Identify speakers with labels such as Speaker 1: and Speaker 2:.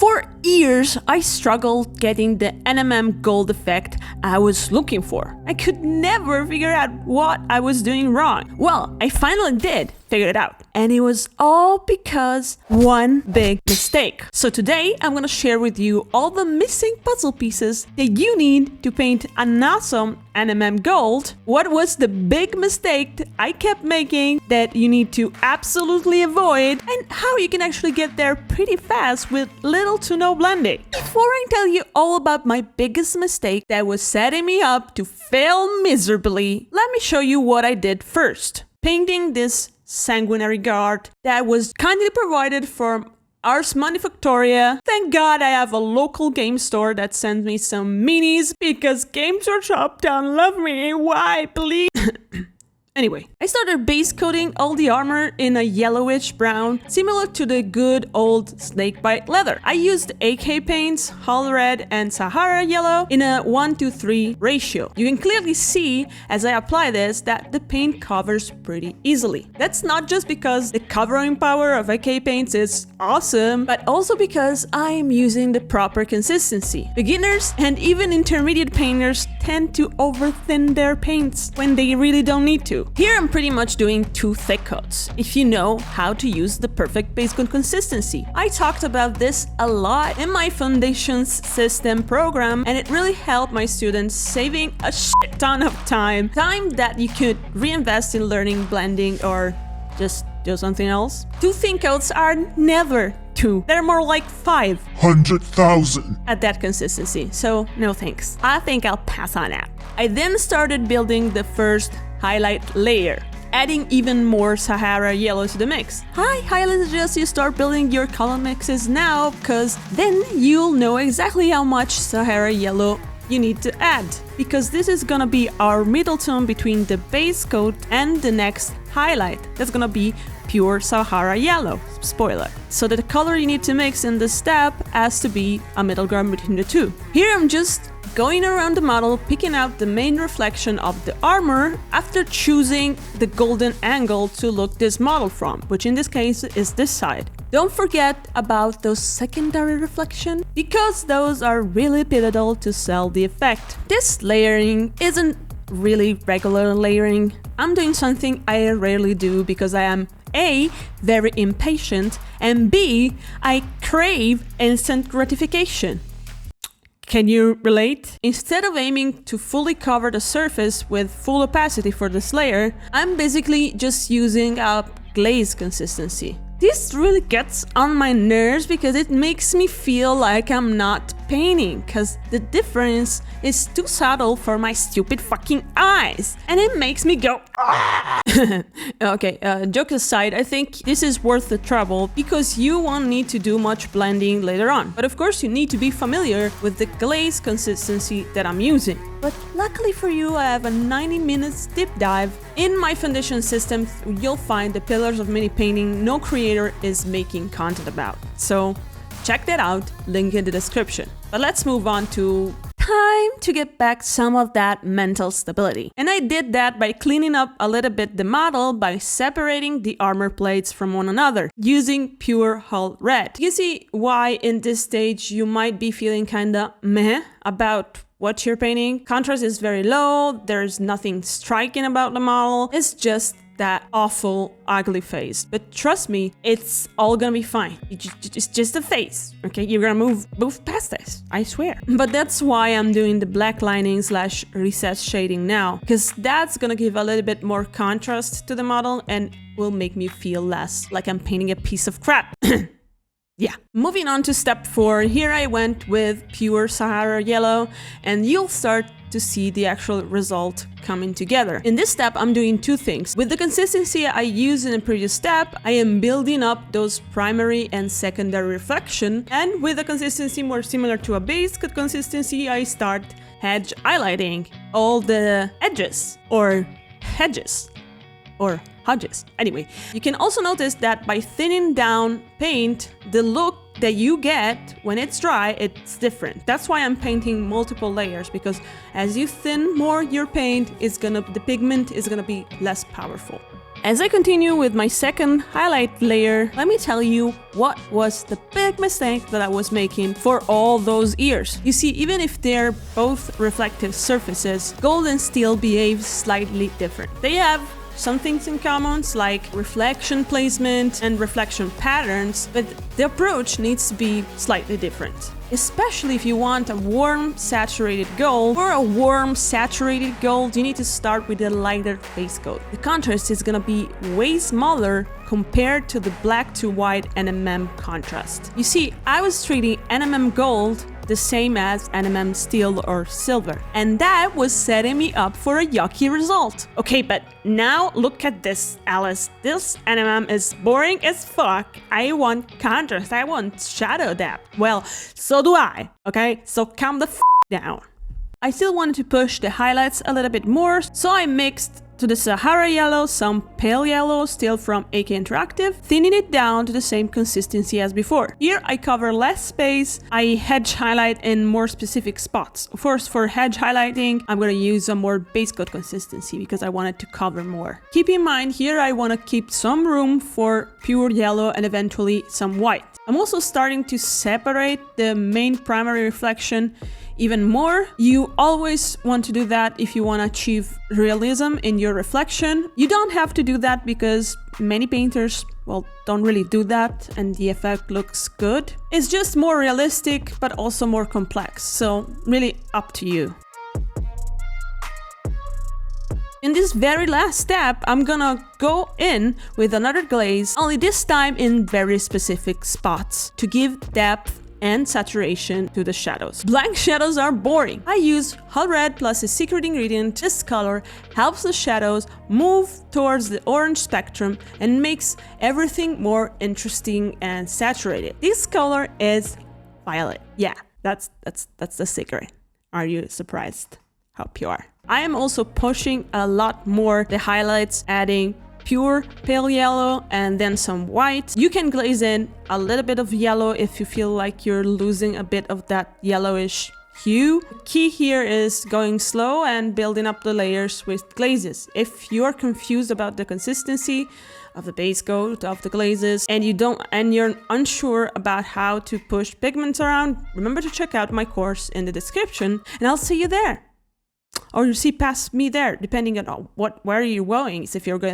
Speaker 1: For years, I struggled getting the NMM gold effect I was looking for. I could never figure out what I was doing wrong. Well, I finally did figure it out. And it was all because one big mistake. So today, I'm gonna share with you all the missing puzzle pieces that you need to paint an awesome NMM gold. What was the big mistake that I kept making that you need to absolutely avoid, and how you can actually get there pretty fast with little to no blending. Before I tell you all about my biggest mistake that was setting me up to fail miserably, let me show you what I did first. Painting this sanguinary guard that was kindly provided from Ars Manufactorea. Thank God I have a local game store that sends me some minis because Games Workshop don't love me. Why, please? Anyway, I started base coating all the armor in a yellowish brown, similar to the good old snakebite leather. I used AK paints, Hull Red, and Sahara Yellow in a 1:3 ratio. You can clearly see as I apply this that the paint covers pretty easily. That's not just because the covering power of AK paints is awesome, but also because I am using the proper consistency. Beginners and even intermediate painters tend to overthin their paints when they really don't need to. Here I'm pretty much doing 2 thick coats, if you know how to use the perfect base coat consistency. I talked about this a lot in my Foundations System program, and it really helped my students, saving a shit ton of time that you could reinvest in learning blending or just do something else. 2 thin coats are never 2. They're more like
Speaker 2: 500,000
Speaker 1: at that consistency, so no thanks. I think I'll pass on that. I then started building the first highlight layer, adding even more Sahara Yellow to the mix. I highly suggest you start building your color mixes now, because then you'll know exactly how much Sahara Yellow you need to add, because this is gonna be our middle tone between the base coat and the next highlight. That's gonna be pure Sahara Yellow, spoiler. So the color you need to mix in this step has to be a middle ground between the two. Here I'm just going around the model, picking out the main reflection of the armor after choosing the golden angle to look this model from, which in this case is this side. Don't forget about those secondary reflections, because those are really pivotal to sell the effect. This layering isn't really regular layering. I'm doing something I rarely do because I am A, very impatient, and B, I crave instant gratification. Can you relate? Instead of aiming to fully cover the surface with full opacity for this layer, I'm basically just using a glaze consistency. This really gets on my nerves because it makes me feel like I'm not painting, because the difference is too subtle for my stupid fucking eyes, and it makes me go Okay, joke aside, I think this is worth the trouble because you won't need to do much blending later on. But of course you need to be familiar with the glaze consistency that I'm using. But luckily for you, I have a 90 minutes deep dive in my foundation system. You'll find the pillars of mini painting no creator is making content about. So check that out, link in the description. But let's move on to time to get back some of that mental stability. And I did that by cleaning up a little bit the model by separating the armor plates from one another using pure Hull Red. You see why in this stage you might be feeling kinda meh about what you're painting. Contrast is very low, there's nothing striking about the model, it's just that awful ugly face. But trust me, it's all gonna be fine. It's just a face, okay? You're gonna move past this, I swear. But that's why I'm doing the black lining / recess shading now, because that's gonna give a little bit more contrast to the model and will make me feel less like I'm painting a piece of crap. Yeah. Moving on to step 4, here I went with pure Sahara Yellow, and you'll start to see the actual result coming together. In this step, I'm doing 2 things. With the consistency I used in the previous step, I am building up those primary and secondary reflection, and with a consistency more similar to a base coat consistency, I start edge highlighting all the edges, or hedges, or hodges. Anyway, you can also notice that by thinning down paint, the look that you get when it's dry, it's different. That's why I'm painting multiple layers, because as you thin more your paint, the pigment is gonna be less powerful. As I continue with my second highlight layer, let me tell you what was the big mistake that I was making for all those years. You see, even if they're both reflective surfaces, gold and steel behave slightly different. They have some things in common, like reflection placement and reflection patterns, but the approach needs to be slightly different. Especially if you want a warm saturated gold. For a warm saturated gold, you need to start with a lighter base coat. The contrast is gonna be way smaller compared to the black to white NMM contrast. You see, I was treating NMM gold the same as NMM steel or silver, and that was setting me up for a yucky result. Okay, but now look at this, Alice. This NMM is boring as fuck. I want contrast, I want shadow depth. Well, so do I, okay? So calm the f down. I still wanted to push the highlights a little bit more, so I mixed to the Sahara yellow some pale yellow still from AK Interactive, thinning it down to the same consistency as before. Here I cover less space, I hedge highlight in more specific spots. Of course, for hedge highlighting, I'm gonna use a more base coat consistency because I wanted to cover more. Keep in mind, here I wanna keep some room for pure yellow and eventually some white. I'm also starting to separate the main primary reflection even more. You always want to do that if you want to achieve realism in your reflection. You don't have to do that because many painters, well, don't really do that and the effect looks good. It's just more realistic but also more complex, so really up to you. In this very last step, I'm gonna go in with another glaze, only this time in very specific spots to give depth and saturation to the shadows. Blank shadows are boring. I use hot red plus a secret ingredient. This color helps the shadows move towards the orange spectrum and makes everything more interesting and saturated. This color is violet. Yeah, that's the secret. Are you surprised how pure? I am also pushing a lot more the highlights, adding pure pale yellow and then some white. You can glaze in a little bit of yellow if you feel like you're losing a bit of that yellowish hue. The key here is going slow and building up the layers with glazes. If you're confused about the consistency of the base coat of the glazes and you're unsure about how to push pigments around, remember to check out my course in the description and I'll see you there. Or you see past me there, depending on where you're going. So if you're going